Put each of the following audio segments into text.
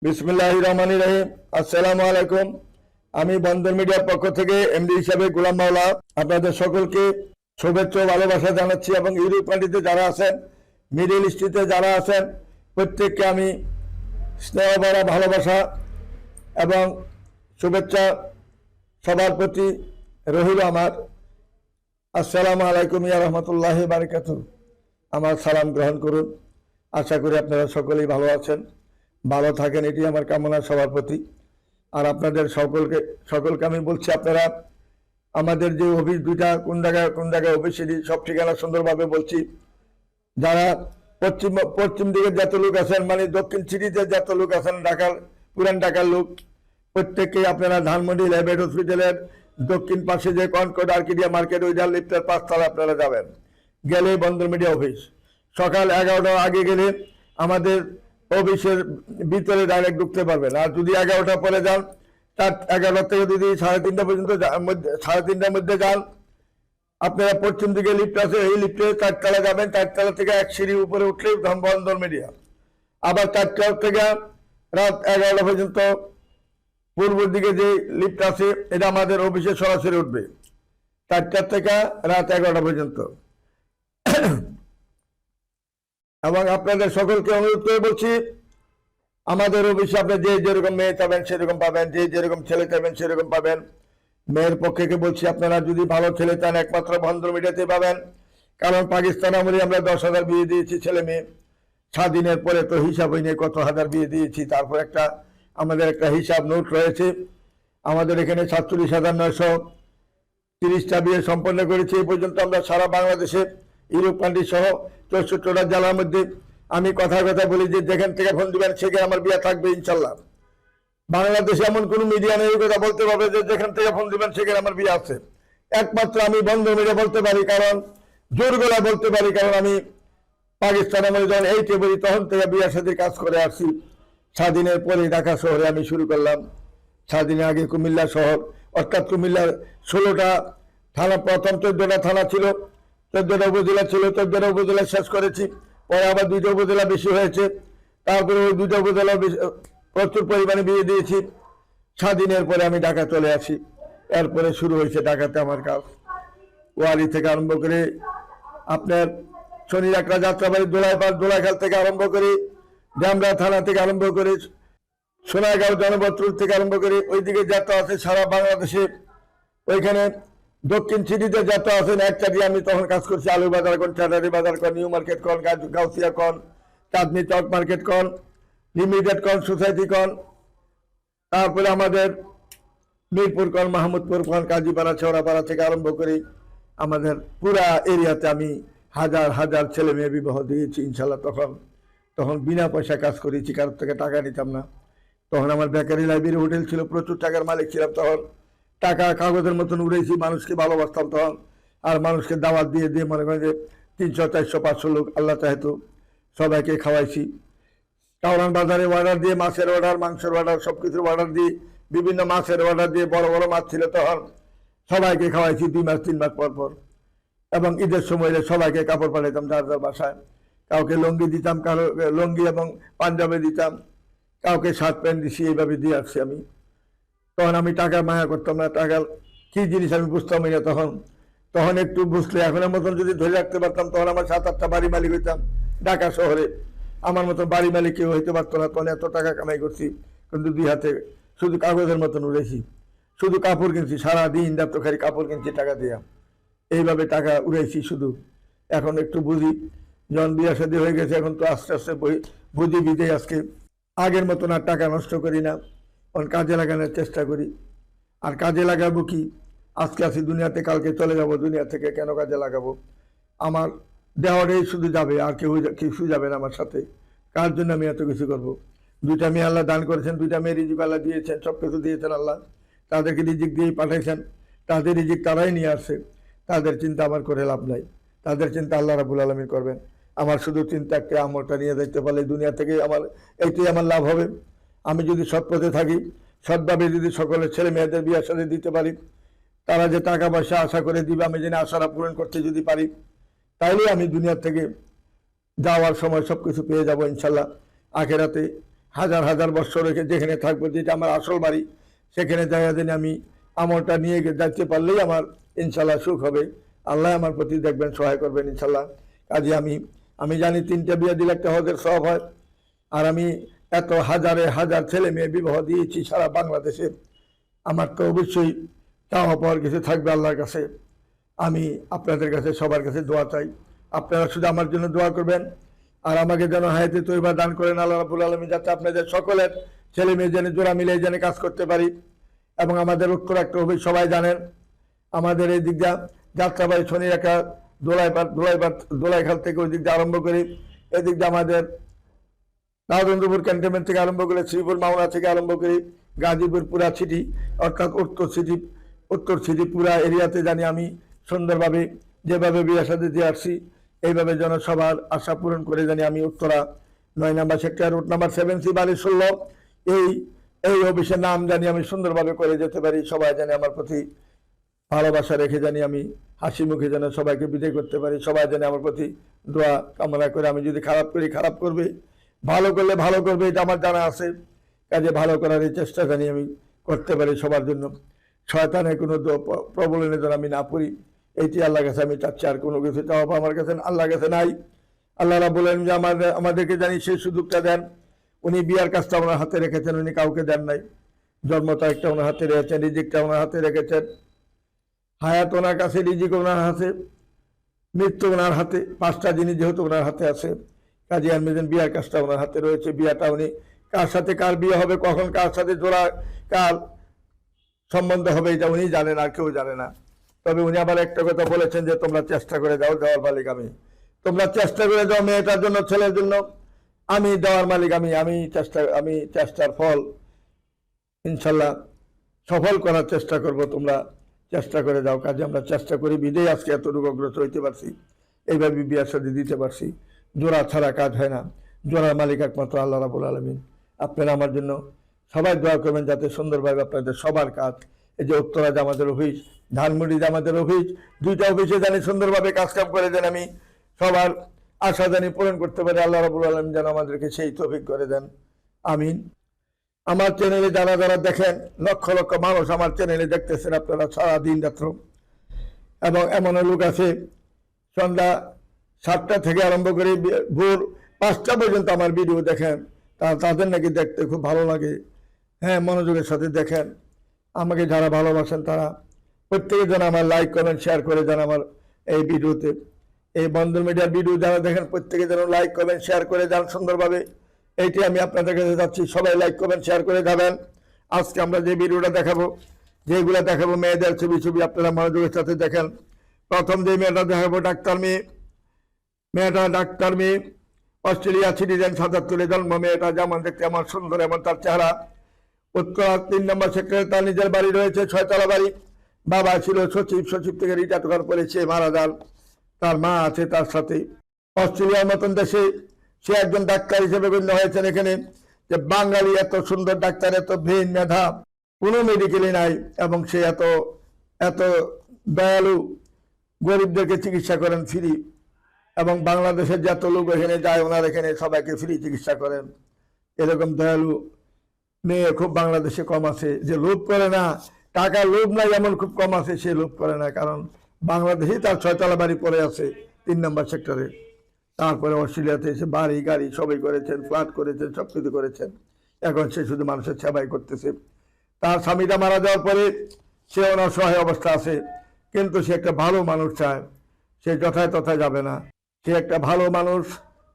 বিসমিল্লাহির রহমানির রহিম। আসসালামু আলাইকুম। আমি বন্দর মিডিয়ার পক্ষ থেকে এমডি হিসাবে গোলাম মাওলা আপনাদের সকলকে শুভেচ্ছা ও ভালোবাসা জানাচ্ছি এবং ইউরোপ কান্ট্রিতে যারা আছেন, মিডল ইস্টে যারা আছেন, প্রত্যেককে আমি স্নেহ ভরা ভালোবাসা এবং শুভেচ্ছা সবার প্রতি রহিল আমার। আসসালামু আলাইকুম ইয়া রাহমাতুল্লাহি ওয়া বারাকাতুহু। আমার সালাম গ্রহণ করুন। আশা করি আপনারা সকলেই ভালো আছেন, ভালো থাকেন, এটি আমার কামনা সবার প্রতি। আর আপনাদের সকলকে আমি বলছি, আপনারা আমাদের যে অফিস দুইটা কোন জায়গায় অফিস, সেটি সব ঠিকানা সুন্দরভাবে বলছি। যারা পশ্চিম দিকের যত লোক আছেন, মানে দক্ষিণ সিটিতে যত লোক আছেন, পুরান ঢাকার লোক, প্রত্যেককেই আপনারা ধানমন্ডি ল্যাবেট হসপিটালের দক্ষিণ পাশে যে কনকর্ড আর্কিডিয়া মার্কেট, ওইটা লিফটের 5 তলা আপনারা যাবেন, গেলে বন্দর মিডিয়া অফিস। সকাল 11টার আগে গেলে আমাদের অফিসের ভিতরে ডাইরেক্ট ঢুকতে পারবেন। আর যদি 11টা পরে যান, তার 11টা থেকে যদি 3:30 পর্যন্ত 3:30টার মধ্যে যান, আপনারা পশ্চিম দিকে লিফট আছে, এই লিফটে 4 তলা যাবেন, 4 তলা থেকে এক সিঁড়ি উপরে উঠলেই বন্দর মিডিয়া। আবার 4টা থেকে রাত 11টা পর্যন্ত পূর্ব দিকে যে লিফট আছে, এটা আমাদের অফিসে সরাসরি উঠবে 4টা থেকে রাত 11টা পর্যন্ত। এবং আপনাদের সকলকে অনুরোধ করে বলছি, আমাদের অফিসে আপনি যেরকম মেয়ে চাবেন সেরকম পাবেন, যেরকম ছেলে চাবেন সেরকম পাবেন। মেয়ের পক্ষে বলছি, আপনারা যদি ভালো ছেলে চান একমাত্র বন্দর মিডিয়াতে পাবেন। কারণ পাকিস্তান আমলে আমরা 10,000 বিয়ে দিয়েছি ছেলে মেয়ে। স্বাধীনের পরে তো হিসাব হয়নি কত হাজার বিয়ে দিয়েছি। তারপর আমাদের একটা হিসাব নোট রয়েছে। আমাদের এখানে 47,930টা বিয়ে সম্পন্ন করেছি এই পর্যন্ত আমরা সারা বাংলাদেশে, ইউরোপ কান্ট্রি সহ 64টা জেলার মধ্যে। আমি কথা বলি যে যেখান থেকে ফোন দিবেন সেখানে আমার বিয়ে থাকবে ইনশাল্লাহ। বাংলাদেশে এমন কোনো মিডিয়া নেই কথা বলতে পারবে যে যেখান থেকে ফোন দিবেন সেখানে আমার বিয়ে আছে। একমাত্র আমি বন্দর মিডিয়া বলতে পারি, কারণ জোর গলায় বলতে পারি, কারণ আমি পাকিস্তান আমলে যখন 8 বলি তখন থেকে বিয়ের সাথে কাজ করে আসছি। স্বাধীনের পরে ঢাকা শহরে আমি শুরু করলাম। স্বাধীনের আগে কুমিল্লা শহর, অর্থাৎ কুমিল্লার 16টা থানা, প্রথম 14টা থানা ছিল, 14টা উপজেলা ছিল, 14টা উপজেলা শেষ করেছি। পরে আবার 2টা উপজেলা বেশি হয়েছে, তারপরে ওই 2টা উপজেলা প্রচুর পরিমাণে বিয়ে দিয়েছি। স্বাধীনের পরে আমি ঢাকা চলে আসি। এরপরে শুরু হয়েছে ঢাকাতে আমার কাজ। ওয়ারি থেকে আরম্ভ করে আপনার শনি রাকড়া যাত্রাবাড়ি, দোলাইখাল থেকে আরম্ভ করে ডামরা থানা থেকে আরম্ভ করে সোনারগাঁও জনপত্র থেকে আরম্ভ করে ওইদিকে যাত্রা আছে সারা বাংলাদেশে। ওইখানে দক্ষিণ সিটিতে যাত্রা আছেন একটা দিয়ে আমি তখন কাজ করছি। আলু বাজার কোন, চাটারি বাজার কোন, নিউ মার্কেট কোন, গাউসিয়া কোন, চাঁদনি চক মার্কেট কোন, লিমিটেড কোন, সোসাইটি কোন, তারপরে আমাদের মিরপুর কোন, মাহমুদপুর কোন, কাজীপাড়া, ছেওড়াপাড়া থেকে আরম্ভ করে আমাদের পুরা এরিয়াতে আমি হাজার হাজার ছেলে মেয়ে বিবাহ দিয়েছি ইনশাল্লাহ। তখন বিনা পয়সা কাজ করেছি, কারোর থেকে টাকা নিতাম না। তখন আমার বেকারি লাইব্রেরি হোটেল ছিল, প্রচুর টাকার মালিক ছিলাম। তখন টাকা কাগজের মতন উড়েছি, মানুষকে ভালোবাসতাম তখন। আর মানুষকে দাওয়াত দিয়ে মনে করেন যে 300, 400, 500 লোক আল্লাহ চাহেতু সবাইকে খাওয়াইছি। কাউরান বাজারে অর্ডার দিয়ে, মাছের অর্ডার, মাংসের অর্ডার, সব কিছুর অর্ডার দিয়ে, বিভিন্ন মাছের অর্ডার দিয়ে, বড় বড় মাছ ছিল তখন, সবাইকে খাওয়াইছি 2 মাস 3 মাস পর পর। এবং ঈদের সময় সবাইকে কাপড় পাঠাইতাম যার যার বাসায়। কাউকে লুঙ্গি দিতাম, কারো লুঙ্গি এবং পাঞ্জাবি দিতাম, কাউকে শার্ট প্যান্ট দিছি, এইভাবে দিয়ে আসছি আমি। তখন আমি টাকার মায়া করতাম না, টাকার কি জিনিস আমি বুঝতামই না তখন একটু বুঝলে, এখনের মতন যদি ধরে রাখতে পারতাম তখন আমার 7-8টা বাড়ি মালিক হইতাম ঢাকা শহরে। আমার মতন বাড়ি মালিক কেউ হইতে পারতো না। তখন এত টাকা কামাই করছি, কিন্তু 2 হাতে শুধু কাগজের মতন উড়েছি। শুধু কাপড় কিনছি, সারাদিন দাপ্তখারি কাপড় কিনছি টাকা দিয়া, এইভাবে টাকা উড়াইছি শুধু। এখন একটু বুঝি, যখন বিয়ে শাদী হয়ে গেছে এখন তো আস্তে আস্তে বুঝি বিদে আজকে আগের মতন আর টাকা নষ্ট করি না, কারণ কাজে লাগানোর চেষ্টা করি। আর কাজে লাগাবো কি, আজকে আছি দুনিয়াতে, কালকে চলে যাব দুনিয়া থেকে, কেন কাজে লাগাবো? আমার দেওয়াটাই শুধু যাবে, আর কিছু যাবে না আমার সাথে। কার জন্য আমি এত কিছু করবো? 2টা মেয়ে আল্লাহ দান করেছেন, 2টা মেয়ে রিজিক আল্লাহ দিয়েছেন, সব কিছু দিয়েছেন আল্লাহ। তাদেরকে রিজিক দিয়েই পাঠাইছেন, তাদের রিজিক তারাই নিয়ে আসছে। তাদের চিন্তা আমার করে লাভ নাই, তাদের চিন্তা আল্লাহ রাব্বুল আলামিন করবেন। আমার শুধু চিন্তা একটা, আমলটা নিয়ে দেখতে পারলে দুনিয়া থেকে এইটাই আমার লাভ হবে। আমি যদি সৎ পথে থাকি, সৎভাবে যদি সকলের ছেলে মেয়েদের বিয়ের সাথে দিতে পারি, তারা যে টাকা পয়সা আশা করে দিবে, আমি যেন আশারা পূরণ করতে যদি পারি, তাইলে আমি দুনিয়া থেকে যাওয়ার সময় সবকিছু পেয়ে যাব ইনশাল্লাহ। আখেরাতে হাজার হাজার বছর রেখে যেখানে থাকবো, যেটা আমার আসল বাড়ি, সেখানে জায়গা দিনে আমি আমলটা নিয়ে যাইতে পারলেই আমার ইনশাল্লাহ সুখ হবে। আল্লাহ আমার প্রতি দেখবেন, সহায় করবেন ইনশাল্লাহ। কাজে আমি জানি 3টা বিয়ে দিলে একটা হজের সওয়াব হয়। আর আমি এত হাজারে হাজার ছেলে মেয়ে বিবাহ দিয়েছি সারা বাংলাদেশে। আমার তো অবশ্যই চাওয়া পাওয়ার কিছু থাকবে আল্লাহর কাছে। আমি আপনাদের কাছে সবার কাছে দোয়া চাই, আপনারা শুধু আমার জন্য দোয়া করবেন। আর আমাকে যেন হায়াতে তৈবা দান করেন আল্লাহ রাব্বুল আলামিন, যাতে আপনাদের সকলের ছেলে মেয়ে যেন জোড়া মিলে যেন কাজ করতে পারি। এবং আমাদের ঐক্য রাখতে হবে। সবাই জানেন আমাদের এই দিকটা যাত্রাবাড়ি শনি রেখা দোলাইখাল থেকে ওই দিকটা আরম্ভ করি, এদিক দিয়ে আমাদের রাজেন্দ্রপুর ক্যান্টনমেন্ট থেকে আরম্ভ করে শ্রীপুর মাওনা থেকে আরম্ভ করি গাজীপুর পুরা সিটি, অর্থাৎ উত্তর সিটি পুরা এরিয়াতে জানি আমি সুন্দরভাবে যেভাবে বিয়ে সাথে দিয়ে আসছি এইভাবে যেন সবার আশা পূরণ করে জানি আমি উত্তরা 9 নম্বর সেক্টর রুট নাম্বার 7C বাড়ি 16 এই অফিসের নাম জানি আমি সুন্দরভাবে করে যেতে পারি। সবাই জানি আমার প্রতি ভালোবাসা রেখে জানি আমি হাসি মুখে যেন সবাইকে বিদায় করতে পারি। সবাই জানি আমার প্রতি দোয়া কামনা করে। আমি যদি খারাপ করি খারাপ করবে, ভালো করলে ভালো করবে, এটা আমার জানা আছে। কাজে ভালো করার এই চেষ্টা জানি আমি করতে পারি সবার জন্য। শয়তানের কোনো প্রবলেমে যেন আমি না পড়ি, এইটি আল্লাহর কাছে আমি চাচ্ছি। আর কোনো কিছু চাওয়া আমার কাছে আল্লাহর কাছে নাই। আল্লাহরা বলেন যে আমাদেরকে জানি সেই সুযোগটা দেন। উনি বিয়ার কাজটা ওনার হাতে রেখেছেন, উনি কাউকে দেন নাই। জন্মটা একটা ওনার হাতে রেখেছেন, রিজিকটা ওনার হাতে রেখেছেন। হায়াত ওনার কাছে, রিজিক ওনার হাতে, মৃত্যু ওনার হাতে। 5টা জিনিস যেহেতু ওনার হাতে আছে, কাজী আলমেদিন বিয়ার কাজটা ওনার হাতে রয়েছে। বিয়াটা উনি কার সাথে কার বিয়ে হবে, কখন কার সাথে জোড়া কার সম্বন্ধ হবে, এটা উনি জানেন, আর কেউ জানে না। তবে উনি আবার একটা কথা বলেছেন যে তোমরা চেষ্টা করে দাও, দেওয়ার মালিক আমি। তোমরা চেষ্টা করে দাও মেয়েটার জন্য, ছেলের জন্য, আমি দেওয়ার মালিক আমি চেষ্টার ফল ইনশাল্লাহ সফল করার চেষ্টা করব। তোমরা চেষ্টা করে দাও। কাজে আমরা চেষ্টা করি বিদেয় আজকে এতটুকু অগ্রসর হইতে পারছি, এইভাবে বিয়ার সাথে দিতে পারছি। জোড়া ছাড়া কাজ হয় না, জোড়ার মালিক একমাত্র আল্লাহ রাব্বুল আলামিন। আপনারা আমার জন্য সবাই দোয়া করবেন যাতে সুন্দরভাবে আপনাদের সবার কাজ, এই যে উত্তরা যে আমাদের অফিস, ধানমন্ডি যে আমাদের অফিস, 2টা অফিসে জানি সুন্দরভাবে কাজকাম করে দেন। আমি সবার আশা জানি পূরণ করতে পারি। আল্লাহ রাব্বুল আলামিন যেন আমাদেরকে সেই তৌফিক করে দেন, আমিন। আমার চ্যানেলে যারা যারা দেখেন, লক্ষ লক্ষ মানুষ আমার চ্যানেলে দেখতেছেন আপনারা সারা দিন রাত্র। এবং এমনও লোক আছে সন্ধ্যা 7টা থেকে আরম্ভ করে ভোর 5টা পর্যন্ত আমার ভিডিও দেখেন। তাদের নাকি দেখতে খুব ভালো লাগে। হ্যাঁ, মনোযোগের সাথে দেখেন। আমাকে যারা ভালোবাসেন তারা প্রত্যেকে যেন আমার লাইক কমেন্ট শেয়ার করে দেন আমার এই ভিডিওতে। এই বন্ধন মিডিয়ার ভিডিও যারা দেখেন প্রত্যেকে যেন লাইক কমেন্ট শেয়ার করে যান সুন্দরভাবে, এইটি আমি আপনাদের কাছে যাচ্ছি। সবাই লাইক কমেন্ট শেয়ার করে যাবেন। আজকে আমরা যে ভিডিওটা দেখাবো, যেগুলো দেখাবো মেয়েদের ছবি আপনারা মনোযোগের সাথে দেখেন। প্রথম যে মেয়েটা দেখাবো ডাক্তার মেয়ে, অস্ট্রেলিয়া সিটিজেন, 77 জন্ম। মেয়েটা যেমন দেখতে এমন সুন্দর, এমন তার চেহারা। উত্তরা 3 নম্বর সেক্টরে তার নিজের বাড়ি রয়েছে, 6তলা বাড়ি। বাবা ছিল সচিব থেকে রিটায়ার করার পরে সে মারা যান। তার মা আছে তার সাথে। অস্ট্রেলিয়ার মতন দেশে সে একজন ডাক্তার হিসেবে গণ্য হয়েছেন এখানে। যে বাঙালি এত সুন্দর ডাক্তার, এত ব্রেন মেধা কোনো মেডিকেলে নাই, এবং সে এত দয়ালু, গরিবদেরকে চিকিৎসা করেন ফ্রি। এবং বাংলাদেশের যত লোক এখানে যায় ওনার এখানে সবাইকে ফ্রি চিকিৎসা করেন। এরকম দয়ালু মেয়ে খুব বাংলাদেশে কম আছে। যে লোভ করে না, টাকার লোভ নাই এমন খুব কম আছে, সে লোভ করে না। কারণ বাংলাদেশেই তার 6তলা বাড়ি পড়ে আছে 3 নম্বর সেক্টরে। তারপরে অস্ট্রেলিয়াতে এসে বাড়ি গাড়ি সবই করেছেন, ফ্ল্যাট করেছেন, সব কিছু করেছেন। এখন সে শুধু মানুষের সেবাই করতেছে। তার স্বামীটা মারা যাওয়ার পরে সে অসহায় অবস্থা আছে, কিন্তু সে একটা ভালো মানুষ চায়। সে যথায় তথায় যাবে না। সে একটা ভালো মানুষ,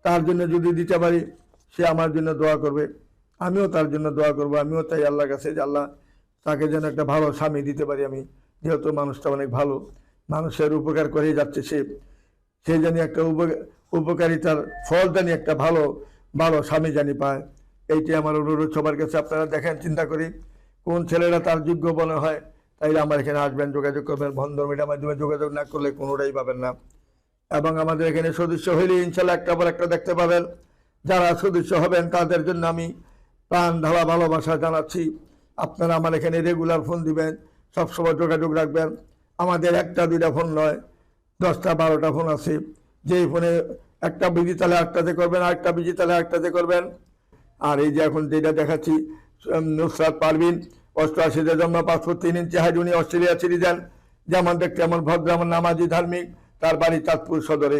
তার জন্য যদি দিতে পারি সে আমার জন্য দোয়া করবে, আমিও তার জন্য দোয়া করব। আমিও তাই আল্লাহর কাছে যে আল্লাহ তাকে যেন একটা ভালো স্বামী দিতে পারি আমি। যেহেতু মানুষটা অনেক ভালো, মানুষের উপকার করেই যাচ্ছে, সে জানি একটা উপকারিতার ফল জানি একটা ভালো স্বামী জানি পায়। এইটি আমার অনুরোধ সবার কাছে। আপনারা দেখেন, চিন্তা করি কোন ছেলেরা তার যোগ্য মনে হয়, তাইলে আমার এখানে আসবেন, যোগাযোগ করবেন। বন্ধন মিডিয়ার মাধ্যমে যোগাযোগ না করলে কোনোটাই পাবেন না। এবং আমাদের এখানে সদস্য হইলে ইনশাল্লাহ একটা পর একটা দেখতে পাবেন। যারা সদস্য হবেন তাদের জন্য আমি প্রাণ ঢালা ভালোবাসা জানাচ্ছি। আপনারা আমার এখানে রেগুলার ফোন দিবেন, সবসময় যোগাযোগ রাখবেন। আমাদের 1টা 2টা ফোন নয়, 10টা 12টা ফোন আছে। যেই ফোনে একটা বিজি তাহলে 8টাতে করবেন, আরেকটা বিজি তাহলে 8টাতে করবেন। আর এই যে এখন যেটা দেখাচ্ছি নুসরাত পারভিন 88-তে জন্ম, 5 ফুট 3 ইঞ্চি হাইট, উনি অস্ট্রেলিয়া সিটিজেন, যেমন দেখতে এমন ভদ্র, এমন নামাজি ধার্মিক। তার বাড়ি চাঁদপুর সদরে,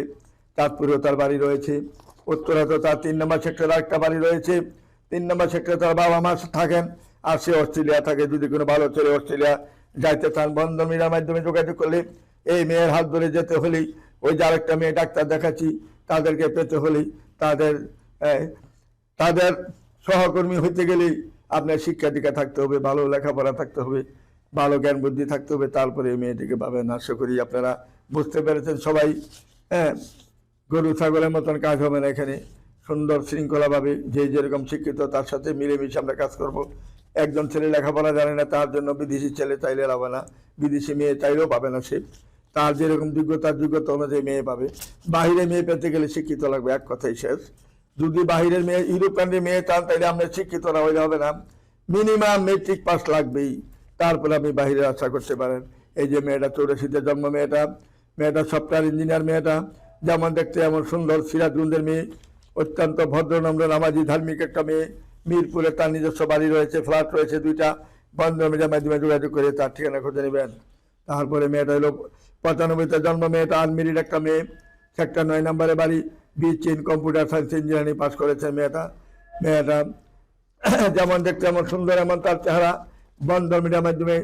চাঁদপুরেও তার বাড়ি রয়েছে। উত্তরা তো তার 3 নম্বর সেক্টরে একটা বাড়ি রয়েছে। 3 নম্বর সেক্টরে তার বাবা মা থাকেন, আর সে অস্ট্রেলিয়া থাকে। যদি কোনো ভালো ছেলে অস্ট্রেলিয়া যাইতে চান, বন্ধন মিডিয়ার মাধ্যমে যোগাযোগ করলে এই মেয়ের হাত ধরে যেতে হলেই, ওই যে আরেকটা মেয়ে ডাক্তার দেখাচ্ছি, তাদেরকে পেতে হলেই, তাদের সহকর্মী হইতে গেলেই আপনার শিক্ষা দীক্ষা থাকতে হবে, ভালো লেখাপড়া থাকতে হবে, ভালো জ্ঞান বুদ্ধি থাকতে হবে, তারপরে এই মেয়েটিকে পাবেন। আশা করি আপনারা বুঝতে পেরেছেন সবাই। হ্যাঁ, গরু ছাগলের মতন কাজ হবে না এখানে। সুন্দর শৃঙ্খলাভাবে যে যেরকম শিক্ষিত তার সাথে মিলেমিশে আমরা কাজ করব। একজন ছেলে লেখাপড়া জানে না, তার জন্য বিদেশি ছেলে চাইলে হবে না, বিদেশি মেয়ে চাইলেও পাবে না। সে তার যেরকম যোগ্যতা অনুযায়ী মেয়ে পাবে। বাহিরে মেয়ে পেতে গেলে শিক্ষিত লাগবে, এক কথাই শেষ। যদি বাহিরের মেয়ে, ইউরোপ কান্ট্রির মেয়ে চান, তাইলে আমরা শিক্ষিতরা হইলে হবে না, মিনিমাম মেট্রিক পাস লাগবেই, তারপরে আপনি বাহিরে আশা করতে পারেন। এই যে মেয়েটা 84-তে জন্ম, মেয়েটা সফটওয়্যার ইঞ্জিনিয়ার, মেয়েটা যেমন দেখতে এমন সুন্দর, সিরাজগঞ্জের মেয়ে, অত্যন্ত ভদ্র নম্র নামাজি ধার্মিক একটা মেয়ে। মিরপুরে তার নিজস্ব বাড়ি রয়েছে, ফ্ল্যাট রয়েছে 2টা। বন্ধন মিডিয়ার মাধ্যমে যোগাযোগ করে তার ঠিকানা খুঁজে নেবেন। তারপরে মেয়েটা হলো 95-তে জন্ম, মেয়েটা আনমেরিড একটা মেয়ে, সেক্টর 9 নম্বরে বাড়ি, BSc in computer science engineering pass করেছে মেয়েটা। যেমন দেখতে এমন সুন্দর, এমন তার চেহারা। বন্ধন মিডিয়ার মাধ্যমে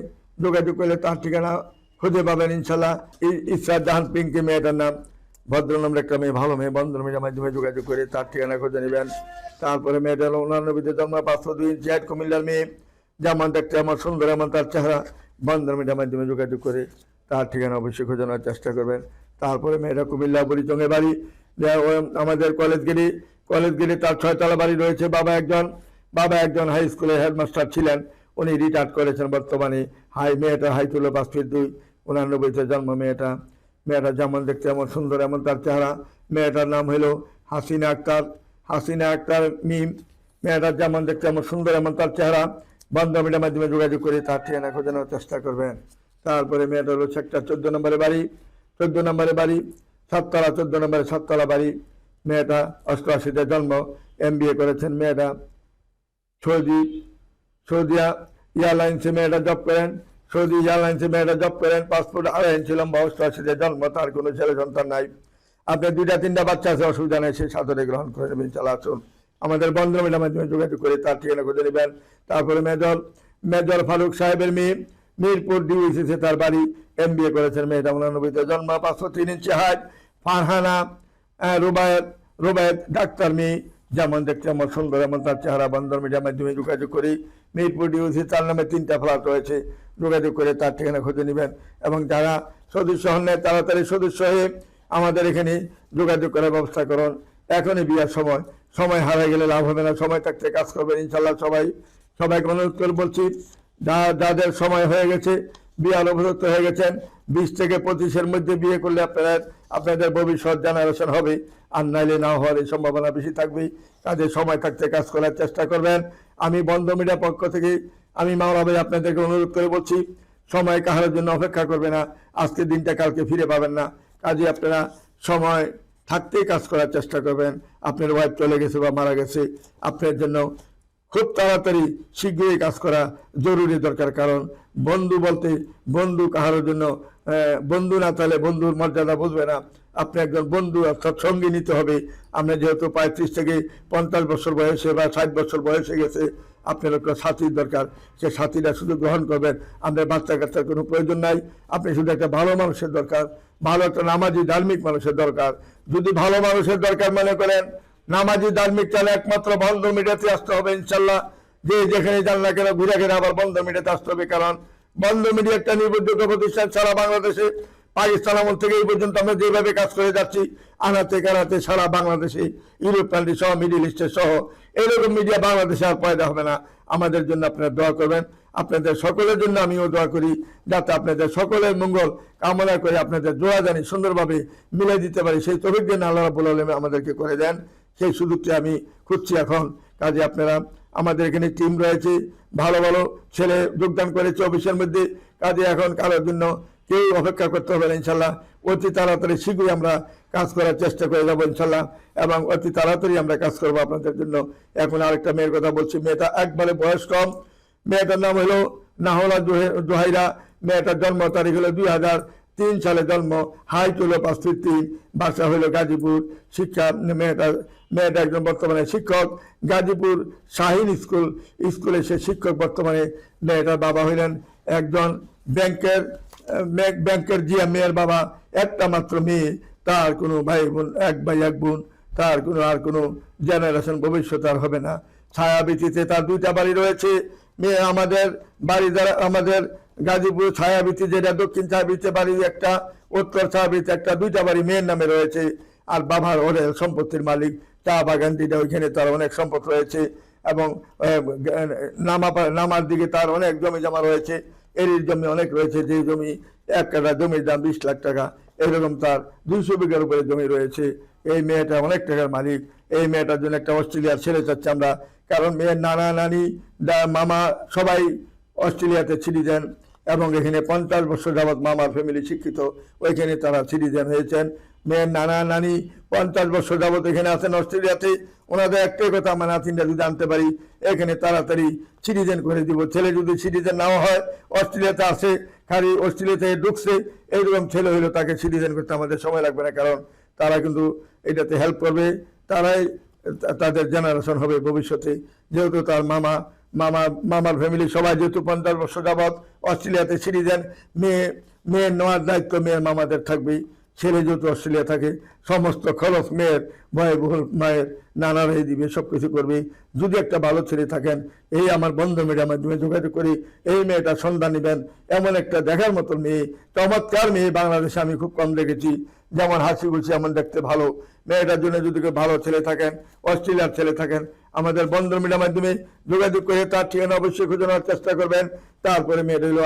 যোগাযোগ করলে তার ঠিকানা খুঁজে পাবেন ইনশাল্লাহ। ইসরাত জাহান পিঙ্কি মেয়েটার নাম, ভদ্র নম্বর একটা মেয়ে, ভালো মেয়ে। বন্ধন মিডিয়ার মাধ্যমে যোগাযোগ করে তার ঠিকানা খুঁজে নেবেন। তারপরে মেয়েটা হলো 89-তে জন্ম, 5 ফুট 2 ইঞ্চি হাইট, কুমিল্লার মেয়ে, যেমন দেখতে এমন সুন্দর, এমন তার চেহারা। বন্ধন মিডিয়ার মাধ্যমে যোগাযোগ করে তার ঠিকানা অবশ্যই খোঁজানোর চেষ্টা করবেন। তারপরে মেয়েটা কুমিল্লা বুড়িচঙ্গে বাড়ি, আমাদের কলেজ গেলে তার 6তলা বাড়ি রয়েছে। বাবা একজন হাই স্কুলের হেডমাস্টার ছিলেন, উনি রিটায়ার্ড করেছেন বর্তমানে। মেয়েটার হাইট হলো 5 ফিট 2, 89-তে জন্ম মেয়েটা। যেমন দেখতে এমন সুন্দর, এমন তার চেহারা। মেয়েটার নাম হলো হাসিনা আক্তার মিম। মেয়েটার যেমন দেখতে এমন সুন্দর, এমন তার চেহারা। বন্ধন মিডিয়ার মাধ্যমে যোগাযোগ করে তার ঠিকানা খোঁজানোর চেষ্টা করবেন। তারপরে মেয়েটা হলো সেক্টর 14 নম্বরে বাড়ি, 7তলা, 14 নম্বরে 7তলা বাড়ি। মেয়েটা 88-তে জন্ম, MBA করেছেন মেয়েটা। সৌদি এয়ারলাইন্সে মেয়েটা জব করেন। 5 ফুট 2.5 ইঞ্চি লম্বা, 88-তে জন্ম, তার কোনো ছেলে সন্তান নাই। আপনার 2-3টা বাচ্চা আছে, অসুবিধা নেই, সে সাদরে গ্রহণ করে নেবেন। চালা আসুন, আমাদের বন্ধন মিডিয়ার মাধ্যমে যোগাযোগ করে তার ঠিকানা খুঁজে নেবেন। তারপরে মেজর ফারুক সাহেবের মেয়ে, মিরপুর DUCC তার বাড়ি, MBA করেছেন মেয়েটা। 89-তে জন্ম, 5 ফুট 3 ইঞ্চি হাইট। ফারহানা রুবায়েত ডাক্তার মেয়ে, যেমন দেখতে এমন সুন্দর, এমন তার চেহারা। বন্ধন মিডিয়ার মাধ্যমে যোগাযোগ করি। মিরপুর DUCC 4 নামে 3টা ফ্ল্যাট রয়েছে, যোগাযোগ করে তার ঠিকানা খুঁজে নেবেন। এবং যারা সদস্য হন নাই, তাড়াতাড়ি সদস্য হয়ে আমাদের এখানে যোগাযোগ করার ব্যবস্থা করুন। এখনই বিয়ার সময় হারিয়ে গেলে লাভ হবে না, সময় থাকতে কাজ করবেন ইনশাল্লাহ। সবাইকে অনুরোধ করে বলছি, যাদের সময় হয়ে গেছে, বিয়ার উপযুক্ত হয়ে গেছেন, 20 থেকে 25-এর মধ্যে বিয়ে করলে আপনাদের ভবিষ্যৎ জেনারেশন হবে, আর নাইলে না হওয়ার এই সম্ভাবনা বেশি থাকবে। কাজে সময় থাকতে কাজ করার চেষ্টা করবেন। আমি বন্ধন মিডিয়ার পক্ষ থেকে আমি মাওলা ভাই আপনাদেরকে অনুরোধ করে বলছি, সময় কাহার জন্য অপেক্ষা করবে না। আজকের দিনটা কালকে ফিরে পাবেন না, কাজে আপনারা সময় থাকতেই কাজ করার চেষ্টা করবেন। আপনার ওয়াইফ চলে গেছে বা মারা গেছে, আপনার জন্য খুব তাড়াতাড়ি শীঘ্রই কাজ করা জরুরি দরকার। কারণ বন্ধু কাহার জন্য বন্ধু না তাহলে বন্ধুর মর্যাদা বুঝবে না। আপনি একজন বন্ধু অর্থাৎ সঙ্গী নিতে হবে। আপনার যেহেতু 35 থেকে 50 বছর বয়সে বা 60 বছর বয়সে গেছে, আপনার একটা সাথীর দরকার। সে সাথীরা শুধু গ্রহণ করবেন, আপনার বাচ্চা কাচ্চার কোনো প্রয়োজন নাই। আপনি শুধু একটা ভালো মানুষের দরকার, ভালো একটা নামাজি ধার্মিক মানুষের দরকার। যদি ভালো মানুষের দরকার মনে করেন, নামাজি ধার্মিক চালে একমাত্র বন্ধন মিডিয়াতে আসতে হবে ইনশাল্লাহ। যে যেখানে যান না কেন ঘুরে আবার বন্ধন মিডিয়াতে আসতে হবে। কারণ বন্ধন মিডিয়া একটা নির্ভরযোগ্য প্রতিষ্ঠান সারা বাংলাদেশে। পাকিস্তান আমল থেকে এই পর্যন্ত আমরা যেভাবে কাজ করে যাচ্ছি, আনাতে কানাতে সারা বাংলাদেশে, ইউরোপ কান্ট্রি সহ, মিডিল ইস্টের সহ, এরকম মিডিয়া বাংলাদেশে আর পয়দা হবে না। আমাদের জন্য আপনারা দোয়া করবেন। আপনাদের সকলের জন্য আমিও দোয়া করি, যাতে আপনাদের সকলের মঙ্গল কামনা করে আপনাদের জোড়া জানি সুন্দরভাবে মিলে দিতে পারি। সেই তৌফিক যেন আল্লাহ রাব্বুল আলামিন আমাদেরকে করে দেন, সেই সুযোগটি আমি খুঁজছি এখন। কাজে আপনারা আমাদের এখানে টিম রয়েছে, ভালো ভালো ছেলে যোগদান করেছে অফিসের মধ্যে। কাজে এখন কারোর জন্য কেউ অপেক্ষা করতে হবে না ইনশাল্লাহ। অতি তাড়াতাড়ি শীঘ্রই আমরা কাজ করার চেষ্টা করে যাবো ইনশাল্লাহ, এবং অতি তাড়াতাড়ি আমরা কাজ করবো আপনাদের জন্য। এখন আরেকটা মেয়ের কথা বলছি, মেয়েটা একবারে বয়স কম। মেয়েটার নাম হলো নাহলা জোহাইরা। মেয়েটার জন্ম তারিখ হলো 2003 সালে জন্ম, হাইট হলো 5 ফিট 3, বাসা হলো গাজীপুর। শিক্ষা মেয়েটা একজন বর্তমানে শিক্ষক, গাজীপুর শাহিন স্কুলে সে শিক্ষক বর্তমানে। মেয়েটার বাবা হইলেন একজন ব্যাংকের জিএম। মেয়ের বাবা একটা মাত্র মেয়ে, তার কোনো ভাই বোন, এক ভাই এক বোন, তার আর কোনো জেনারেশন ভবিষ্যৎ আর হবে না। ছায়াবীথিতে তার 2টা বাড়ি রয়েছে। মেয়ে আমাদের বাড়ি দ্বারা আমাদের গাজীপুর ছায়াবীথি, যেটা দক্ষিণ ছায়াবীথিতে বাড়ি একটা, উত্তর ছায়াবীথিতে একটা, 2টা বাড়ি মেয়ের নামে রয়েছে। আর বাবার অনেক সম্পত্তির মালিক, চা বাগান যেটা, ওইখানে তার অনেক সম্পদ রয়েছে। এবং নামার দিকে তার অনেক জমি জমা রয়েছে। এরির জমি অনেক রয়েছে, যে জমি 1 কাঠা জমির দাম 20 লাখ টাকা, এরকম তার 200 বিঘার উপরে জমি রয়েছে। এই মেয়েটা অনেক টাকার মালিক। এই মেয়েটার জন্য একটা অস্ট্রেলিয়ার ছেলে চাচ্ছি আমরা, কারণ মেয়ের নানা নানি মামা সবাই অস্ট্রেলিয়াতে সিটিজেন, এবং এখানে 50 বছর যাবৎ মামার ফ্যামিলি শিক্ষিত, ওইখানে তারা সিটিজেন হয়েছেন। মেয়ের নানা নানি 50 বছর যাবৎ এখানে আছেন অস্ট্রেলিয়াতে। ওনাদের একটাই কথা, আমরা নাতিনটা যদি আনতে পারি এখানে তাড়াতাড়ি সিটিজেন করে দিব। ছেলে যদি সিটিজেন নাও হয়, অস্ট্রেলিয়াতে আসে, খালি অস্ট্রেলিয়াতে ঢুকছে, এইরকম ছেলে হইলো তাকে সিটিজেন করতে আমাদের সময় লাগবে না, কারণ তারা কিন্তু এটাতে হেল্প করবে। তারাই তাদের জেনারেশন হবে ভবিষ্যতে। যেহেতু তার মামার ফ্যামিলি সবাই যেহেতু 50 বছর যাবৎ অস্ট্রেলিয়াতে সিটিজেন, মেয়ের নেওয়ার দায়িত্ব মেয়ের মামাদের থাকবেই। ছেলে যেহেতু অস্ট্রেলিয়া থাকে, সমস্ত খরচ মায়ের নানারাই দিবে, সব কিছু করবে। যদি একটা ভালো ছেলে থাকেন, এই আমার বন্ধু মেয়ের মাধ্যমে যোগাযোগ করি, এই মেয়েটা সন্ধান নেবেন। এমন একটা দেখার মতো মেয়ে, চমৎকার মেয়ে, বাংলাদেশে আমি খুব কম দেখেছি। যেমন হাসি খুশি, এমন দেখতে ভালো। মেয়েটার জন্য যদি কেউ ভালো ছেলে থাকেন, অস্ট্রেলিয়ার ছেলে থাকেন, আমাদের বন্ধু মিডিয়ার মাধ্যমে যোগাযোগ করে তার ঠিকানা অবশ্যই খুঁজে নেওয়ার চেষ্টা করবেন। তারপরে মেয়েটা হলো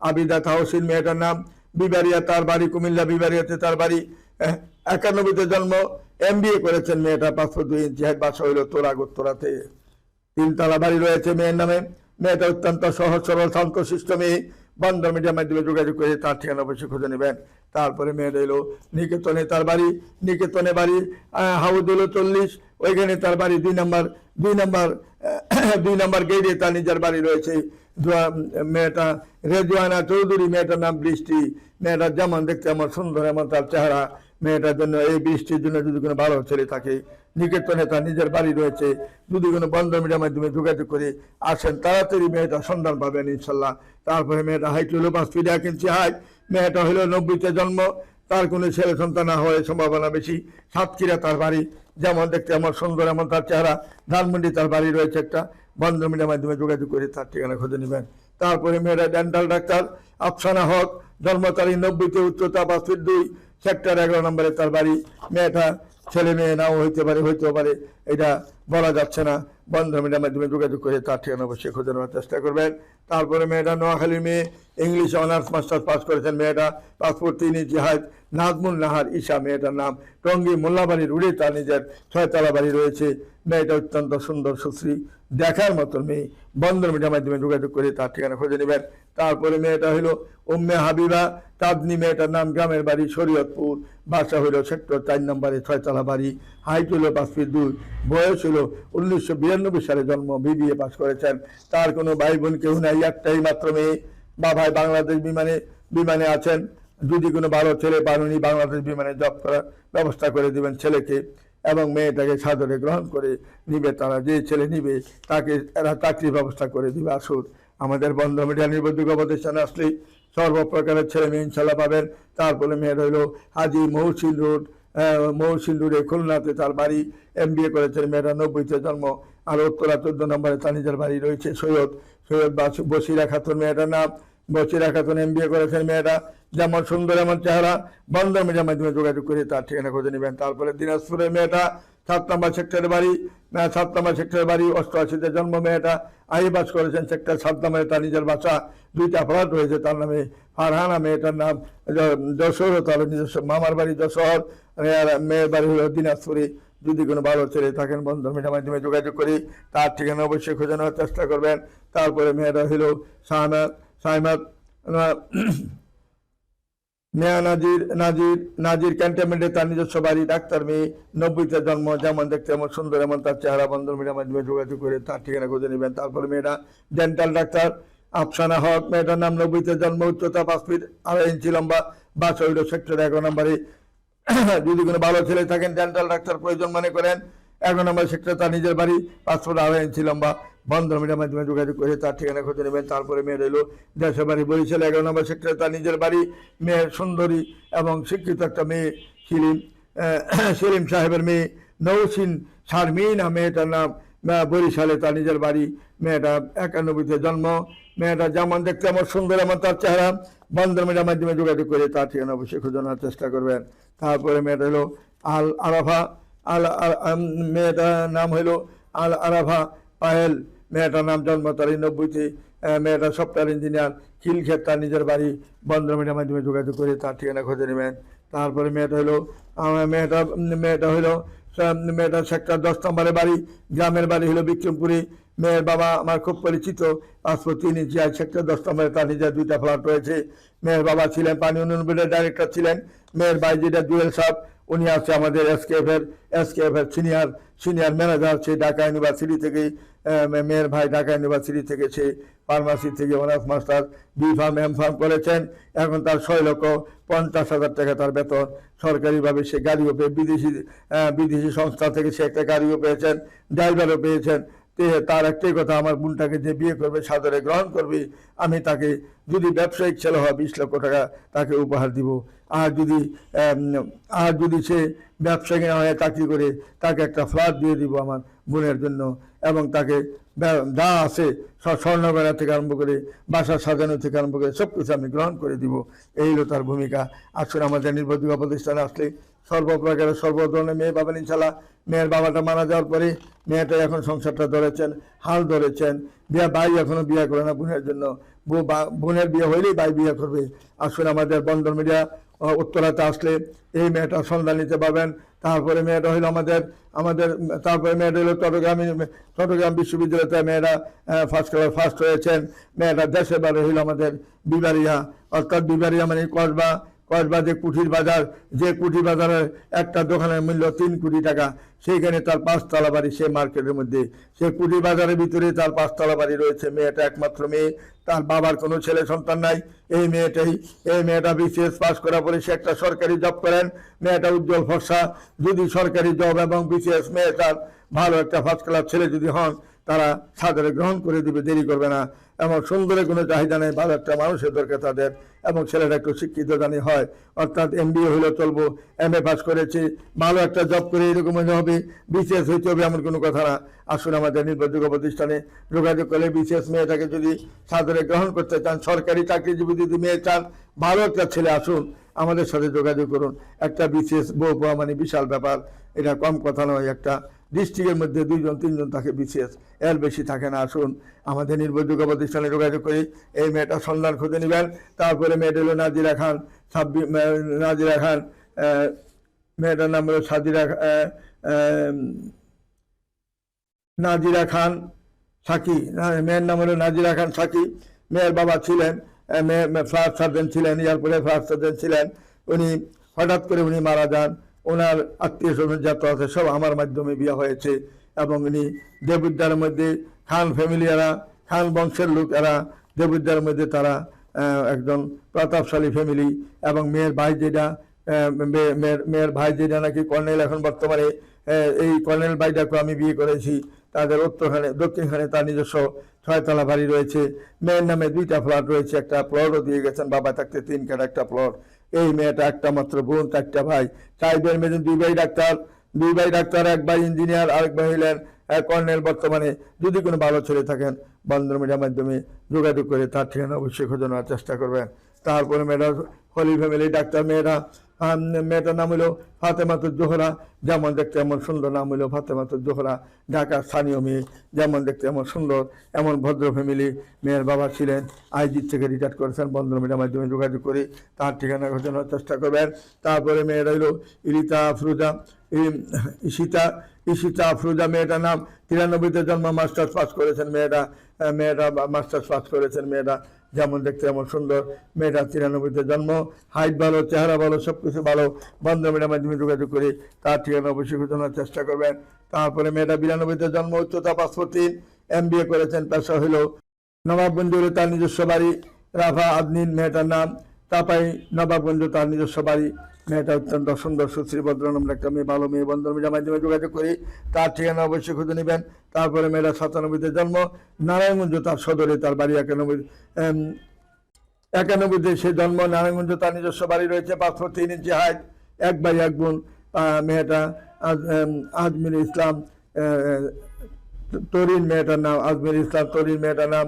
আবিদা তাহসিন মেয়েটার নাম। বিবারিয়া তার বাড়ি, কুমিল্লা বিবারিয়াতে তার বাড়ি। 91-তে জন্ম, MBA করেছেন মেয়েটা। 5 ফুট 2 ইঞ্চি হাইট, বাসা হইল তোরাতে। 3 তলা বাড়ি রয়েছে মেয়ের নামে। মেয়েটা অত্যন্ত সহজ সরল শান্তশিষ্ট মেয়ে। বন্ধন মিডিয়ার মাধ্যমে যোগাযোগ করে তার ঠিকানা অবশ্যই খুঁজে নেবেন। তারপরে মেয়েটা এলো নিকেতনে তার বাড়ি। নিকেতনে বাড়ি হাউদ হলো 40, ওইখানে তার বাড়ি 2 নম্বর গেটে তার নিজের বাড়ি রয়েছে। মেয়েটা রেজওয়ানা চৌধুরী, মেয়েটার নাম বৃষ্টি। মেয়েটা যেমন দেখতে আমার সুন্দর, এমন তার চেহারা। মেয়েটার জন্য এই বৃষ্টির জন্য যদি কোনো ভালো ছেলে থাকে, নিকেতনে তার নিজের বাড়ি রয়েছে, যদি কোনো বন্ধন মিডিয়ার মাধ্যমে যোগাযোগ করে আসেন, তাড়াতাড়ি মেয়েটা সন্ধান পাবেন ইনশাল্লাহ। তারপরে মেয়েটা হাইট হলো 5 ফিট 1 ইঞ্চি হাইট। মেয়েটা হলো 90-তে জন্ম, তার কোনো ছেলে সন্তান না হওয়ার সম্ভাবনা বেশি। সাতক্ষীরা তার বাড়ি, যেমন দেখতে আমার সুন্দর, এমন তার চেহারা। ধানমন্ডি তার বাড়ি রয়েছে একটা। বন্ধন মিডিয়ার মাধ্যমে যোগাযোগ করে তার ঠিকানা খুঁজে নেবেন। তারপরে মেয়েরা ডেন্টাল ডাক্তার আফসানা হক, জন্ম তারিখ 90-তে, উচ্চতা 5 ফিট 2, সেক্টর 11 নম্বরে তার বাড়ি। মেয়েটা ছেলে মেয়ে নাও হইতেও পারে, এটা বলা যাচ্ছে না। বন্ধন মিডিয়ার মাধ্যমে যোগাযোগ করে তার ঠিকানা অবশ্যই খুঁজে নেওয়ার চেষ্টা করবেন। তারপরে মেয়েটা নোয়াখালীর মেয়ে, ইংলিশে অনার্স মাস্টার্স পাস করেছেন। মেয়েটা 5 ফুট 3 ইঞ্চি হাইট। নাজমুল নাহার ঈশা মেয়েটার নাম। টঙ্গী মোল্লাবাড়ির উড়ে তার নিজের 6 তলা বাড়ি রয়েছে। মেয়েটা অত্যন্ত সুন্দর সুশ্রী, দেখার মতন মেয়ে। বন্ধন মিডিয়ার মাধ্যমে যোগাযোগ করে তার ঠিকানা খুঁজে নেবেন। তারপরে মেয়েটা হইল উম্মে হাবিবা তাদনি, মেয়েটার নাম, গ্রামের বাড়ি শরীয়তপুর, বাসা হইল সেক্টর 4 নম্বরে 6 তলা বাড়ি। হাইট হইল 5 ফিট 2, বয়স হইল 1992 সালে জন্ম, BBA পাস করেছেন। তার কোনো ভাই বোন কেউ নাই, একটাই মাত্র মেয়ে। বাবাই বাংলাদেশ বিমানে আছেন। যদি কোনো ভালো ছেলে পান, উনি বাংলাদেশ বিমানে জব করার ব্যবস্থা করে দিবেন ছেলেকে, এবং মেয়েটাকে সাদরে গ্রহণ করে নিবে। তারা যে ছেলে নিবে তাকে এরা চাকরির ব্যবস্থা করে দিবে। আসুন, আমাদের বন্ধন মিডিয়া নির্ভরযোগ্য প্রতিষ্ঠানে আসলেই সর্বপ্রকারের ছেলে মেয়ে ইনশাল্লাহ পাবেন। তারপরে মেয়ের হইল হাজি মহসিন রোডে খুলনাতে তার বাড়ি। MBA করেছেন। মেয়েরা 90-তে জন্ম। আর উত্তরা 14 নম্বরে তার নিজের বাড়ি রয়েছে। সৈয়দ বসিরা খাতুন মেয়েটার নাম। বসিরা খাতুন MBA করেছেন। মেয়েটা যেমন সুন্দর, এমন চেহারা। বন্ধন মিডিয়ার মাধ্যমে যোগাযোগ করে তার ঠিকানা খুঁজে নেবেন। তারপরে দিনাজপুরের মেয়েটা 7 নম্বর সেক্টরের বাড়ি। 7 নম্বর সেক্টরের বাড়ি, 88-তে জন্ম। মেয়েটা বাস করেছেন সেক্টর 7 নম্বরে তার নিজের বাসা। 2টা ফ্ল্যাট রয়েছে তার নামে। ফারহানা মেয়েটার নাম। যশোর তার নিজস্ব মামার বাড়ি যশোর। মেয়ের বাড়ি হলো দিনাজপুরে। যদি কোনো ভালো ছেলে থাকেন বন্ধন মিডিয়ার মাধ্যমে যোগাযোগ করি তার ঠিকানা অবশ্যই খোঁজে নেওয়ার চেষ্টা করবেন। তারপরে মেয়েরা হলো সাইমাত মেয়া নাজির ক্যান্টনমেন্টে তার নিজস্ব বাড়ি, ডাক্তার মেয়ে, 90-তে জন্ম, যেমন দেখতে এমন সুন্দর, এমন তার চেহারা, বন্ধন মিডিয়ার মাধ্যমে যোগাযোগ করে তার ঠিকানা খুঁজে নেবেন। তারপরে মেয়েরা ডেন্টাল ডাক্তার আফসানা হক, মেয়েটার নাম, 90-তে জন্ম, উচ্চতা 5 ফিট 2.5 ইঞ্চি লম্বা, বাসা হইল সেক্টর 11 নম্বরে। যদি কোনো ভালো ছেলে থাকেন ডেন্টাল ডাক্তার প্রয়োজন মনে করেন, 11 নম্বর সেক্টর তার নিজের বাড়ি, 5 ফুট 2.5 ইঞ্চি লম্বা, বন্ধন মিডিয়ার মাধ্যমে যোগাযোগ করে তার ঠিকানা খুঁজে নেবেন। তারপরে মেয়ের হইল দেশের বাড়ি বরিশাল, 11 নম্বর সেক্টরে তার নিজের বাড়ি, মেয়ের সুন্দরী এবং শিক্ষিত একটা মেয়ে, সেলিম সাহেবের মেয়ে নৌসিন শারমিনা, মেয়েটার নাম, বরিশালে তার নিজের বাড়ি, মেয়েটা 91-তে জন্ম, মেয়েটা যেমন দেখতে এমন সুন্দর, এমন তার চেহারা, বন্ধন মিডিয়ার মাধ্যমে যোগাযোগ করে তার ঠিকানা অবশ্যই খুঁজে নেওয়ার চেষ্টা করবেন। তারপরে মেয়েটা হলো আল আরাফা, মেয়েটার নাম হইল আল আরাফা পায়েল, মেয়েটার নাম, জন্ম তারিখ 90-তে, মেয়েটা সফটওয়্যার ইঞ্জিনিয়ার, খিলক্ষেত তার নিজের বাড়ি, বন্ধন মিডিয়ার মাধ্যমে যোগাযোগ করে তার ঠিকানা খুঁজে নেবেন। তারপরে মেয়েটা হলো মেয়েটা সেক্টর 10 নম্বরে বাড়ি, গ্রামের বাড়ি হলো বিক্রমপুরে, মেয়ের বাবা আমার খুব পরিচিত, 5 ফুট 3 ইঞ্চি, সেক্টর 10 নম্বরে তার নিজের 2টা ফ্ল্যাট রয়েছে। মেয়ের বাবা ছিলেন পানি উন্নয়ন বোর্ডের ডাইরেক্টর ছিলেন। মেয়ের ভাই যেটা জুয়েল সাহেব, উনি আছে আমাদের এসকেএফ এর সিনিয়র ম্যানেজার, সে ঢাকা ইউনিভার্সিটি থেকে, মেয়ের ভাই ঢাকা ইউনিভার্সিটি থেকে, সে ফার্মাসি থেকে অনার্স মাস্টার B.Pharm M.Pharm করেছেন। এখন তার 6,50,000 টাকা তার বেতন। সরকারিভাবে সে গাড়িও পেয়ে, বিদেশি সংস্থা থেকে সে একটা গাড়িও পেয়েছেন, ড্রাইভারও পেয়েছেন। তার একটাই কথা, আমার বোনটাকে যে বিয়ে করবে সাদরে গ্রহণ করবে, আমি তাকে, যদি ব্যবসায়িক ছেলে হয় 20 লক্ষ টাকা তাকে উপহার দিব, আর যদি সে ব্যবসায়ী না হয়ে চাকরি করে তাকে একটা ফ্ল্যাট দিয়ে দিব আমার বোনের জন্য, এবং তাকে যা আছে স্বর্ণগয়না থেকে আরম্ভ করে বাসা সাজানো থেকে আরম্ভ করে সব কিছু আমি গ্রহণ করে দিব। এই হলো তার ভূমিকা। আসলে আমাদের নির্ভরযোগ্য প্রতিষ্ঠানে আসলে সর্বপ্রকারের ধরনের মেয়ে পাবেন ইনশাল্লাহ। মেয়ের বাবাটা মারা যাওয়ার পরে মেয়েটা এখন সংসারটা ধরেছেন, হাল ধরেছেন। ভাই এখনো বিয়ে করে না বোনের জন্য, বোনের বিয়ে হইলেই ভাই বিয়ে করবে। আসলে আমাদের বন্ধন মিডিয়া উত্তরাতে আসলে এই মেয়েটার সন্ধান নিতে পারবেন। তারপরে মেয়েটা হইলো তারপরে মেয়েটা হলো চট্টগ্রাম বিশ্ববিদ্যালয়তে মেয়েরা ফার্স্ট হয়েছেন। মেয়েটা দেশের বাড়ি হইলো আমাদের বিবারিয়া, অর্থাৎ বিবারিয়া মানে কসবা যে কুঠির বাজারের একটা দোকানের মূল্য 3 কোটি টাকা, সেইখানে তার 5 তলা বাড়ি, সে মার্কেটের মধ্যে, সে কুঠি বাজারের ভিতরে তার 5 তলা বাড়ি রয়েছে। মেয়েটা একমাত্র মেয়ে, তার বাবার কোনো ছেলে সন্তান নাই। এই মেয়েটা BCS পাস করার পরে সে একটা সরকারি জব করেন। মেয়েটা উজ্জ্বল ফর্সা, যদি সরকারি জব এবং BCS মেয়েটার ভালো একটা ফার্স্ট ক্লাস ছেলে যদি হন, তারা সাদরে গ্রহণ করে দিবে, দেরি করবে না। এবং সুন্দরের কোনো চাহিদা নেই, ভালো একটা মানুষের দরকার তাদের, এবং ছেলেরা একটু শিক্ষিত জানি হয়, অর্থাৎ MBA হলেও চলবো, MA পাস করেছে, ভালো একটা জব করে এরকম হবে, BCS হইতে হবে এমন কোনো কথা না। আসুন আমাদের নির্ভরযোগ্য প্রতিষ্ঠানে যোগাযোগ করলে BCS মেয়েটাকে যদি সাদরে গ্রহণ করতে চান, সরকারি চাকরিজীবী যদি মেয়ে চান, ভালো একটা ছেলে, আসুন আমাদের সাথে যোগাযোগ করুন। একটা BCS বউ পাওয়া মানে বিশাল ব্যাপার, এটা কম কথা নয়। একটা ডিস্ট্রিক্টের মধ্যে 2-3 জন থাকে BCS, এর বেশি থাকে না। আসুন আমাদের নির্ভরযোগ্য প্রতিষ্ঠানে যোগাযোগ করি, এই মেয়েটার সন্ধান খুঁজে নেবেন। তারপরে মেয়েটা হলো নাজিরা খান, মেয়েটার নাম হলো নাজিরা খান সাকি, মেয়ের নাম হলো নাজিরা খান সাকি। মেয়ের বাবা ছিলেন ফ্লাইট সার্জন ছিলেন, এয়ারপোর্টে ফ্লাইট সার্জন ছিলেন। উনি হঠাৎ করে মারা যান। ওনার আত্মীয় স্বজন যত আছে সব আমার মাধ্যমে বিয়ে হয়েছে, এবং উনি দেবুদ্দার মধ্যে খান ফ্যামিলি, খান বংশের লোক, দেবুদ্দার মধ্যে তারা একজন প্রতাপশালী ফ্যামিলি। এবং মেয়ের ভাই যেটা নাকি কর্নেল, এখন বর্তমানে এই কর্নেল ভাইটাকে আমি বিয়ে করেছি। তাদের দক্ষিণখানে তার নিজস্ব 6 তলা বাড়ি রয়েছে। মেয়ের নামে 2টা ফ্ল্যাট রয়েছে, একটা প্লটও দিয়ে গেছেন, বাবা থাকতে 3 কাঠা একটা প্লট। এই মেয়েটা একটা মাত্র বোন, 4টা ভাই, 4 ভাইয়ের মেয়ে 2 ভাই ডাক্তার, 1 ভাই ইঞ্জিনিয়ার, আরেক ভাই হইলেন কর্নেল। বর্তমানে যদি কোনো ভালো ছেলে থাকেন বন্ধন মিডিয়ার মাধ্যমে যোগাযোগ করে তার ঠিকানা অবশ্যই খোঁজ নেওয়ার চেষ্টা করবেন। তারপরে মেয়েরা হলি ফ্যামিলি ডাক্তার, মেয়েরা মেয়েটার নাম হলো ফাতেমাতুজ জোহরা, যেমন দেখতে এমন সুন্দর, নাম হলো ফাতেমাতুজ জোহরা। ঢাকার স্থানীয় মেয়ে, যেমন দেখতে এমন সুন্দর, এমন ভদ্র ফ্যামিলি। মেয়ের বাবা ছিলেন আইজি থেকে রিটায়ার করেছেন। বন্ধন মিডিয়ার মাধ্যমে যোগাযোগ করে তার ঠিকানা ঘোষণার চেষ্টা করবেন। তারপরে মেয়েরা হলো ইরিতা আফরোজা, ঈশিতা আফরোজা মেয়েটার নাম। 93-তে জন্ম, মাস্টার্স পাস করেছেন মেয়েটা মাস্টার্স পাস করেছেন মেয়েটা, যেমন দেখতে এমন সুন্দর। মেয়েটা 93-তে জন্ম, হাইট ভালো, চেহারা ভালো, সব কিছু ভালো। বন্ধন মিডিয়ার মাধ্যমে যোগাযোগ করে তার ঠিকানা অবশ্যই ঘোষণার চেষ্টা করবেন। তারপরে মেয়েটা 92-তে জন্ম, উচ্চতা 5'3", MBA করেছেন, পেশা হলো নবাবগঞ্জ হলো তার নিজস্ব বাড়ি। রাফা আদনিন মেয়েটার নাম, তাপাই নবাবগঞ্জ তার নিজস্ব বাড়ি। মেয়েটা অত্যন্ত সুন্দর, সুশ্রী, ভদ্রনম্র একটা মেয়ে, ভালো মেয়ে। বন্ধন মিডিয়ার মাধ্যমে যোগাযোগ করি তার ঠিকানা অবশ্যই খুঁজে নেবেন। তারপরে মেয়েটা 97-তে জন্ম, নারায়ণগঞ্জ তার সদরে তার বাড়ি। 91-তে সে জন্ম, নারায়ণগঞ্জ তার নিজস্ব বাড়ি রয়েছে। 5'3" হাইট, 1 ভাই 1 বোন। মেয়েটা আজমির ইসলাম তরিন মেয়েটার নাম, আজমির ইসলাম তরিন মেয়েটার নাম।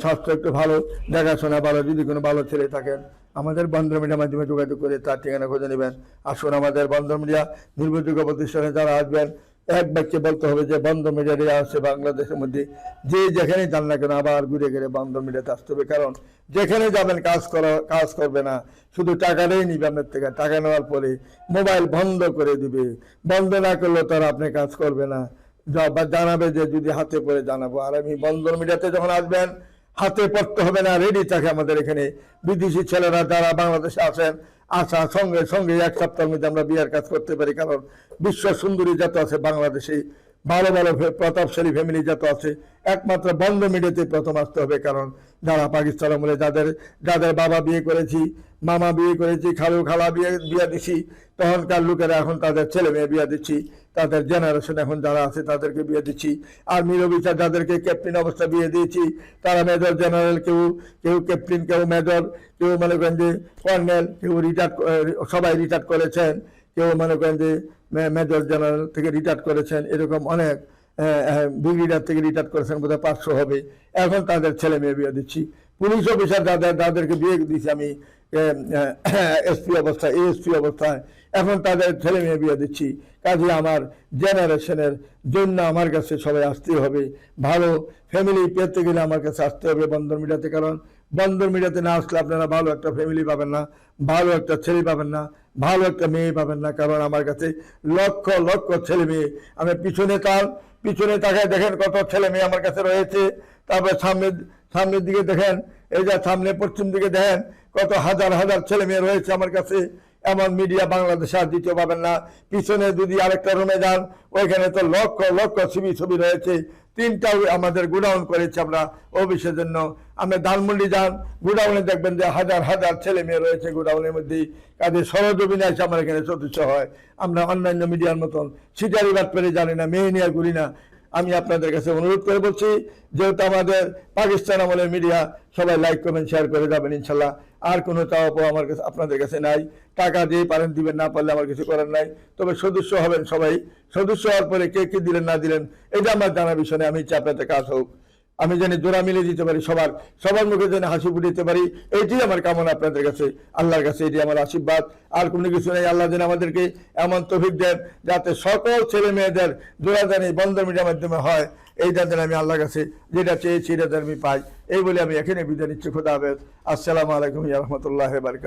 স্বাস্থ্য একটু ভালো, দেখাশোনা ভালো। যদি কোনো ভালো ছেলে থাকেন আমাদের বন্ধন মিডিয়ার মাধ্যমে যোগাযোগ করে তার ঠিকানা খুঁজে নেবেন। আসুন আমাদের বন্ধন মিডিয়া নির্ভরযোগ্য প্রতিষ্ঠানে যারা আসবেন, এক বাক্যে বলতে হবে যে বন্ধন মিডিয়া আছে বাংলাদেশের মধ্যে। যে যেখানে যান না কেন আবার ঘুরে ঘুরে বন্ধন মিডিয়াতে আসতে হবে, কারণ যেখানে যাবেন কাজ করবে না, শুধু টাকাটাই নিবে আপনার থেকে। টাকা নেওয়ার পরে মোবাইল বন্ধ করে দিবে, বন্ধ না করলে তারা আপনি কাজ করবে না, জানাবে যে যদি হাতে পড়ে জানাবো। আর আমি বন্ধন মিডিয়াতে যখন আসবেন হাতে পড়তে হবে না, রেডি থাকে আমাদের এখানে। বিদেশি ছেলেরা যারা বাংলাদেশে আসেন, আসার সঙ্গে সঙ্গে 1 সপ্তাহের মধ্যে আমরা বিয়ের কাজ করতে পারি, কারণ বিশ্ব সুন্দরী যত আছে বাংলাদেশে, ভালো ভালো প্রতাপশালী ফ্যামিলি যত আছে, একমাত্র বন্ধন মিডিয়াতে প্রথম আসতে হবে। কারণ যারা পাকিস্তান আমলে যাদের বাবা বিয়ে করেছি, মামা বিয়ে করেছি, খালু খালা বিয়ে দিচ্ছি, তখনকার লোকেরা এখন তাদের ছেলে মেয়ে বিয়ে দিচ্ছি, তাদের জেনারেশন এখন যারা আছে তাদেরকে বিয়ে দিচ্ছি। আর্মির অফিসার যাদেরকে ক্যাপ্টেন অবস্থা বিয়ে দিয়েছি, তারা মেজর জেনারেল, কেউ ক্যাপ্টেন, কেউ মেজর, কেউ মনে করেন যে কর্নেল, কেউ সবাই রিটায়ার করেছেন, কেউ মনে করেন যে মেজর জেনারেল থেকে রিটায়ার করেছেন। এরকম অনেক ব্রিগেডিয়ার থেকে রিটায়ার করেছেন, বোধহয় 500 হবে। এখন তাদের ছেলে মেয়ে বিয়ে দিচ্ছি। পুলিশ অফিসার যাদেরকে বিয়ে দিচ্ছি আমি এসপি অবস্থায়, এএসপি অবস্থায়, এখন তাদের ছেলে মেয়ে বিয়ে দিচ্ছি। কাজে আমার জেনারেশনের জন্য আমার কাছে সবাই আসতে হবে। ভালো ফ্যামিলি পেতে গেলে আমার কাছে আসতে হবে বন্ধন মিডিয়াতে, কারণ বন্ধন মিডিয়াতে না আসলে আপনারা ভালো একটা ফ্যামিলি পাবেন না, ভালো একটা ছেলে পাবেন না, ভালো একটা মেয়ে পাবেন না। কারণ আমার কাছে লক্ষ লক্ষ ছেলে মেয়ে, আমি পিছনে তাকায় দেখেন কত ছেলে মেয়ে আমার কাছে রয়েছে। তারপরে সামনের দিকে দেখেন, এই যে সামনে পশ্চিম দিকে দেখেন কত হাজার হাজার ছেলে মেয়ে রয়েছে আমার কাছে। এমন মিডিয়া বাংলাদেশে আর দ্বিতীয় পাবেন না। পিছনে যদি আরেকটা রুমে যান, ওইখানে তো লক্ষ লক্ষ ছবি রয়েছে। 3টা আমাদের গোডাউন করেছি আমরা অফিসের জন্য। আপনি ধানমন্ডি যান, গোডাউনে দেখবেন যে হাজার হাজার ছেলে মেয়ে রয়েছে গোডাউনের মধ্যে। কাজে সরজমিনে এসে আমার এখানে সদস্য হয়। আমরা অন্যান্য মিডিয়ার মতন সিটারি বাট পেরে জানি না, মেয়ে নিয়ে ঘুরি না। আমি আপনাদের কাছে অনুরোধ করে বলছি, যেহেতু আমাদের পাকিস্তান আমলের মিডিয়া, সবাই লাইক কমেন্ট শেয়ার করে যাবেন ইনশাল্লাহ। আর কোনো চাওয়া পাওয়া আমার কাছে আপনাদের কাছে নাই। টাকা দিয়ে পারেন দিবেন, না পারলে আমার কিছু করার নাই। তবে সদস্য হবেন সবাই। সদস্য হওয়ার পরে কে কি দিলেন না দিলেন এটা আমার জানা বিষয় নেই। আমি চাই আপনাদের কাজ হোক, আমি যেন জোড়া মিলে দিতে পারি, সবার মুখে যেন হাসি ফুটিতে পারি, এইটি আমার কামনা আপনাদের কাছে, আল্লাহর কাছে এটি আমার আশীর্বাদ। আর কোনো কিছু নেই। আল্লাহ যেন আমাদেরকে এমন তৌফিক দেন যাতে সকল ছেলে মেয়েদের জোড়া জানি বন্ধন মিডিয়ার মাধ্যমে হয়। এইটা যেন আমি আল্লাহর কাছে যেটা চেয়েছি এটা যেন আমি পাই। এই বলে আমি এখানে বিদায় নিচ্ছি। খোদা হাফেজ। আসসালামু আলাইকুম ওয়া রাহমাতুল্লাহি ওয়া বারাকাতুহু।